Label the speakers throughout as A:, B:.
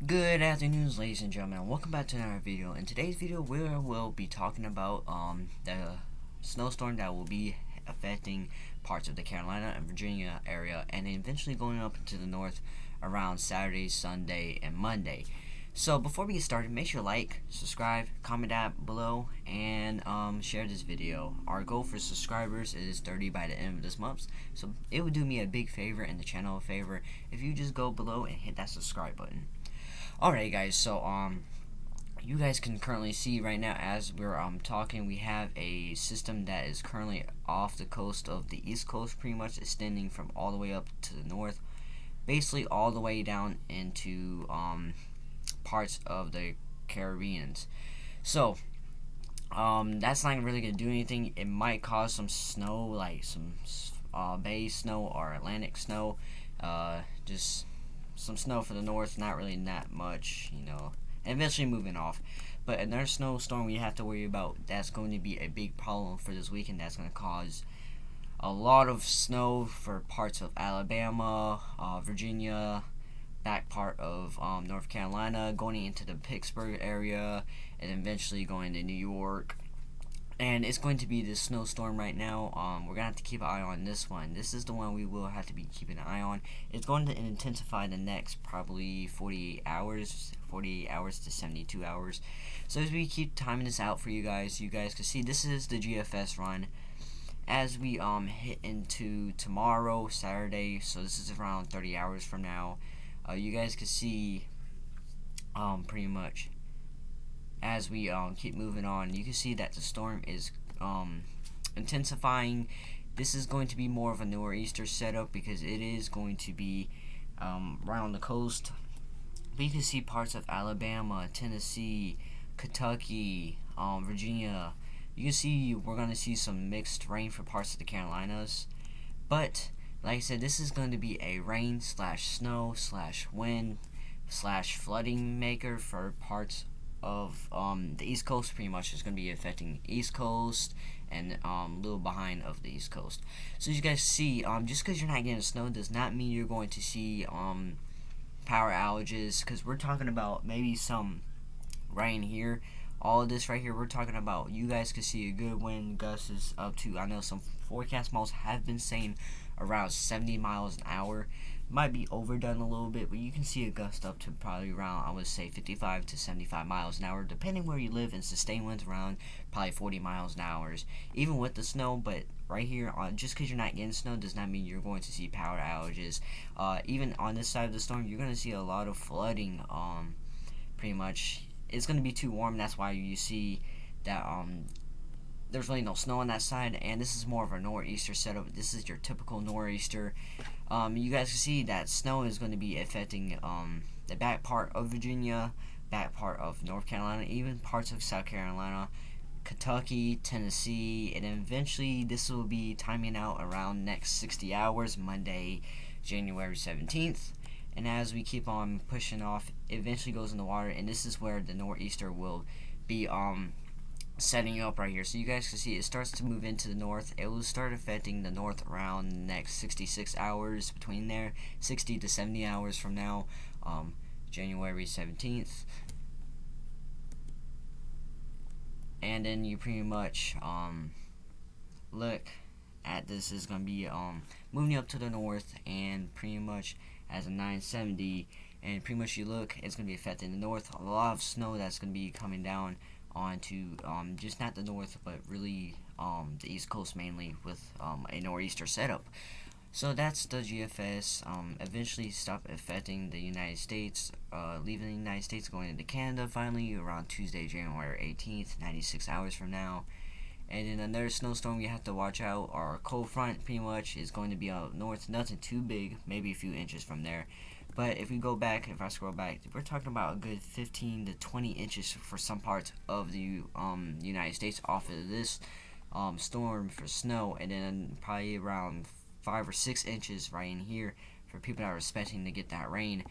A: Good afternoon, ladies and gentlemen. Welcome back to another video. In today's video, we will be talking about the snowstorm that will be affecting parts of the Carolina and Virginia area, and eventually going up into the north around Saturday, Sunday, and Monday. So before we get started, make sure to like, subscribe, comment down below, and share this video. Our goal for subscribers is 30 by the end of this month, so it would do me a big favor and the channel a favor if you just go below and hit that subscribe button. Alright guys, so you guys can currently see right now as we're talking, we have a system that is currently off the coast of the East Coast, pretty much extending from all the way up to the north, basically all the way down into parts of the Caribbeans. So that's not really gonna do anything. It might cause some snow, like some bay snow or Atlantic snow, just some snow for the north, not really that much, and eventually moving off. But another snowstorm we have to worry about that's going to be a big problem for this weekend, that's going to cause a lot of snow for parts of Alabama, Virginia, back part of North Carolina, going into the Pittsburgh area, and eventually going to New York. And it's going to be this snowstorm right now. We're going to have to keep an eye on this one. This is the one we will have to be keeping an eye on. It's going to intensify the next probably 48 hours to 72 hours. So as we keep timing this out for you guys can see this is the GFS run. As we hit into tomorrow, Saturday, so this is around 30 hours from now, you guys can see pretty much as we keep moving on, you can see that the storm is intensifying. This is going to be more of a nor'easter setup because it is going to be right on the coast. But you can see parts of Alabama, Tennessee, Kentucky, Virginia. You can see we're going to see some mixed rain for parts of the Carolinas. But like I said, this is going to be a rain slash snow slash wind slash flooding maker for parts of the East Coast. Pretty much is going to be affecting the East Coast and a little behind of the East Coast. So as you guys see, just because you're not getting snow does not mean you're going to see power outages, because we're talking about maybe some rain here. All of this right here, we're talking about, you guys can see a good wind gusts up to, I know some forecast models have been saying around 70 miles an hour. Might be overdone a little bit, but you can see a gust up to probably around, I would say, 55 to 75 miles an hour, depending where you live, and sustained winds around probably 40 miles an hour, even with the snow. But right here, just because you're not getting snow does not mean you're going to see power outages. Even on this side of the storm, you're going to see a lot of flooding. Pretty much, it's going to be too warm. That's why you see that there's really no snow on that side, and this is more of a nor'easter setup. This is your typical nor'easter. You guys can see that snow is going to be affecting the back part of Virginia, back part of North Carolina, even parts of South Carolina, Kentucky, Tennessee, and eventually this will be timing out around next 60 hours, Monday, January 17th. And as we keep on pushing off, it eventually goes in the water, and this is where the nor'easter will be setting up right here. So you guys can see it starts to move into the north. It will start affecting the north around the next 66 hours, between there 60 to 70 hours from now, January 17th. And then you pretty much look at this is going to be moving up to the north, and pretty much as a 970, and pretty much you look, it's going to be affecting the north. A lot of snow that's going to be coming down onto just not the north, but really the East Coast mainly, with a nor'easter setup. So that's the GFS. Eventually stop affecting the United States, leaving the United States, going into Canada finally around Tuesday, January 18th, 96 hours from now. And then another snowstorm we have to watch out, our cold front pretty much is going to be out north. Nothing too big, maybe a few inches from there. But if we go back, if I scroll back, we're talking about a good 15 to 20 inches for some parts of the United States off of this storm for snow, and then probably around 5 or 6 inches right in here for people that are expecting to get that rain.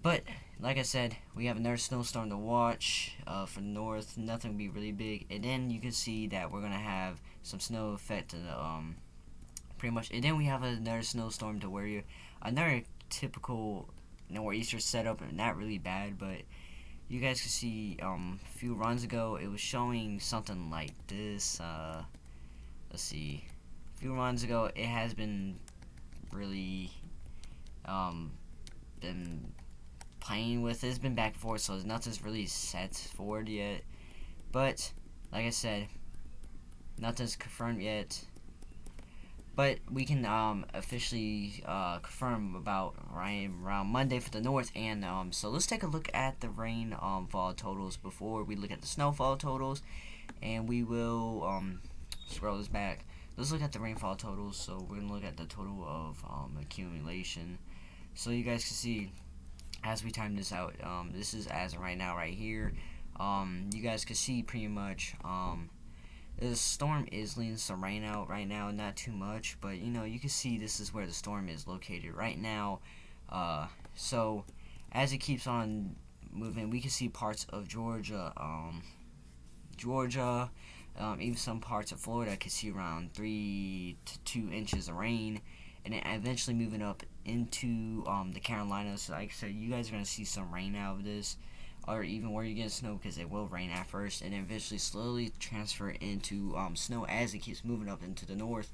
A: But like I said, we have another snowstorm to watch for the north. Nothing will be really big, and then you can see that we're gonna have some snow effect to the pretty much. And then we have another snowstorm to worry. Another typical nor'easter setup, and not really bad, but you guys can see a few runs ago it was showing something like this. Let's see. A few runs ago it has been really been playing with it. It's been back and forth, so nothing's really set forward yet. But like I said, nothing's confirmed yet. But we can officially confirm about around Monday for the north. And so let's take a look at the rainfall totals before we look at the snowfall totals. And we will scroll this back. Let's look at the rainfall totals. So we're gonna look at the total of accumulation. So you guys can see as we time this out. This is as of right now, right here. You guys can see pretty much. The storm is leading some rain out right now, not too much, but you can see this is where the storm is located right now. So as it keeps on moving, we can see parts of Georgia, even some parts of Florida can see around 3 to 2 inches of rain, and then eventually moving up into the Carolinas. So like I said, you guys are gonna see some rain out of this, or even where you get snow, because it will rain at first and then eventually slowly transfer into snow as it keeps moving up into the north.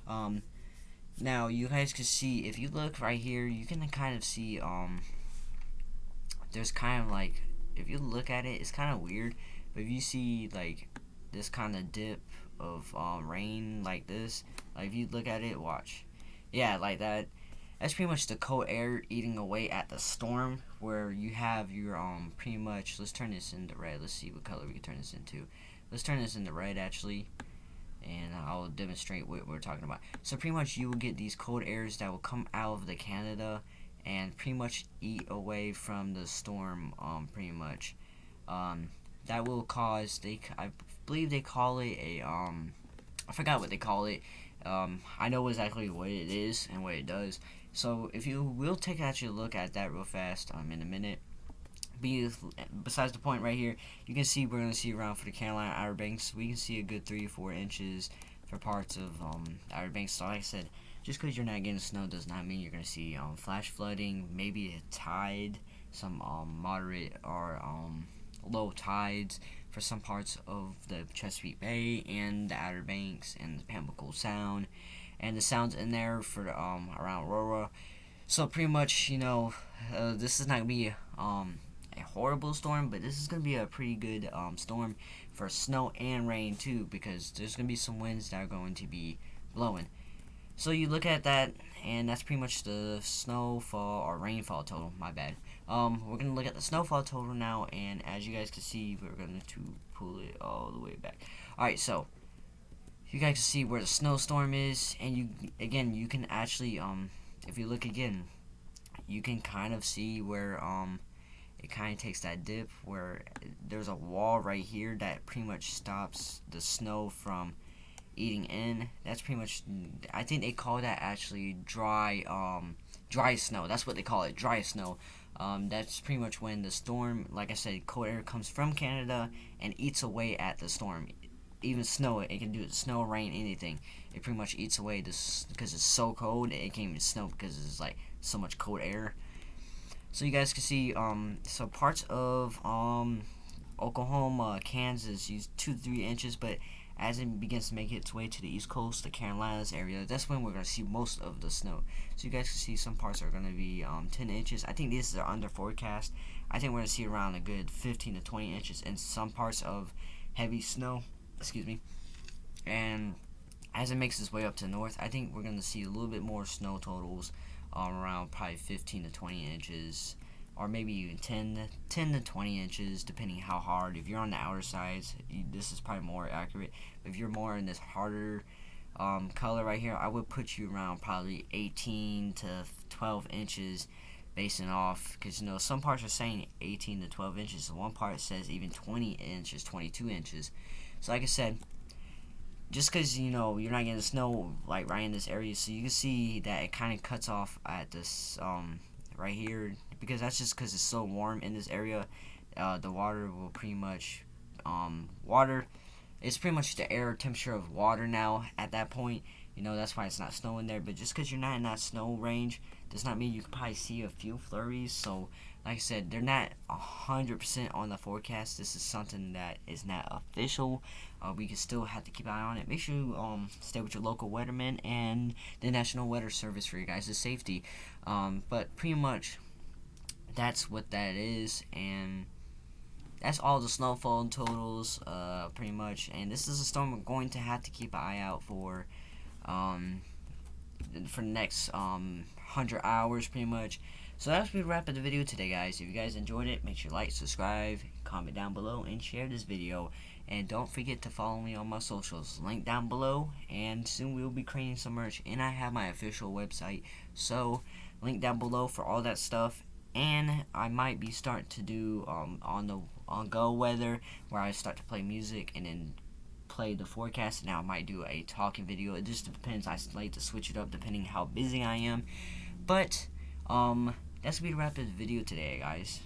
A: Now you guys can see, if you look right here, you can kind of see there's kind of like, if you look at it, it's kind of weird, but if you see like this kind of dip of rain like this, like if you look at it, watch, yeah, like that. That's pretty much the cold air eating away at the storm, where you have your pretty much, let's turn this into red. Let's see what color we can turn this into. Let's turn this into red actually, and I'll demonstrate what we're talking about. So pretty much you will get these cold airs that will come out of the Canada and pretty much eat away from the storm, pretty much. That will cause, I believe they call it a I forgot what they call it. I know exactly what it is and what it does. So if you will take actually a look at that real fast in a minute. Besides the point right here, you can see we're going to see around for the Carolina Outer Banks. We can see a good 3 or 4 inches for parts of Outer Banks. So like I said, just because you're not getting snow does not mean you're going to see flash flooding, maybe a tide, some moderate or low tides for some parts of the Chesapeake Bay and the Outer Banks and the Pamlico Sound, and the sounds in there for around Aurora. So pretty much, this is not gonna be a horrible storm, but this is gonna be a pretty good storm for snow and rain too, because there's gonna be some winds that are going to be blowing. So you look at that, and that's pretty much the snowfall or rainfall total. My bad. We're gonna look at the snowfall total now, and as you guys can see, we're going to pull it all the way back. All right, so you guys can see where the snowstorm is, and you can actually if you look again, you can kind of see where it kind of takes that dip, where there's a wall right here that pretty much stops the snow from eating in. That's pretty much, I think they call that actually dry snow. That's what they call it, dry snow. That's pretty much when the storm, like I said, cold air comes from Canada and eats away at the storm. Even snow, it can do it, snow, rain, anything. It pretty much eats away this, because it's so cold. It can't even snow because it's like so much cold air. So you guys can see so parts of Oklahoma, Kansas use 2 to 3 inches, but as it begins to make its way to the East Coast, the Carolinas area, that's when we're going to see most of the snow. So you guys can see some parts are going to be 10 inches. I think this is under forecast. I think we're going to see around a good 15 to 20 inches in some parts of heavy snow. Excuse me. And as it makes its way up to the north, I think we're going to see a little bit more snow totals, around probably 15 to 20 inches. Or maybe even 10 to 20 inches, depending how hard. If you're on the outer sides, this is probably more accurate. But if you're more in this harder color right here, I would put you around probably 18 to 12 inches, basing off, because some parts are saying 18 to 12 inches. So one part says even 20 inches, 22 inches. So like I said, just because you're not getting snow like right in this area, so you can see that it kind of cuts off at this right here, because that's just because it's so warm in this area. The water will pretty much it's pretty much the air temperature of water now at that point. That's why it's not snowing there. But just because you're not in that snow range does not mean you can probably see a few flurries. So like I said, they're not 100% on the forecast. This is something that is not official. We can still have to keep an eye on it. Make sure you stay with your local weatherman and the National Weather Service for your guys' safety. But pretty much that's what that is, and that's all the snowfall totals, pretty much. And this is a storm we're going to have to keep an eye out for the next 100 hours, pretty much. So that's where we wrap up the video today, guys. If you guys enjoyed it, make sure you like, subscribe, comment down below, and share this video. And don't forget to follow me on my socials, link down below. And soon we will be creating some merch, and I have my official website, so link down below for all that stuff. And I might be starting to do on Go Weather, where I start to play music and then play the forecast. And now I might do a talking video. It just depends. I like to switch it up depending how busy I am. But that's gonna be the wrap of the video today, guys.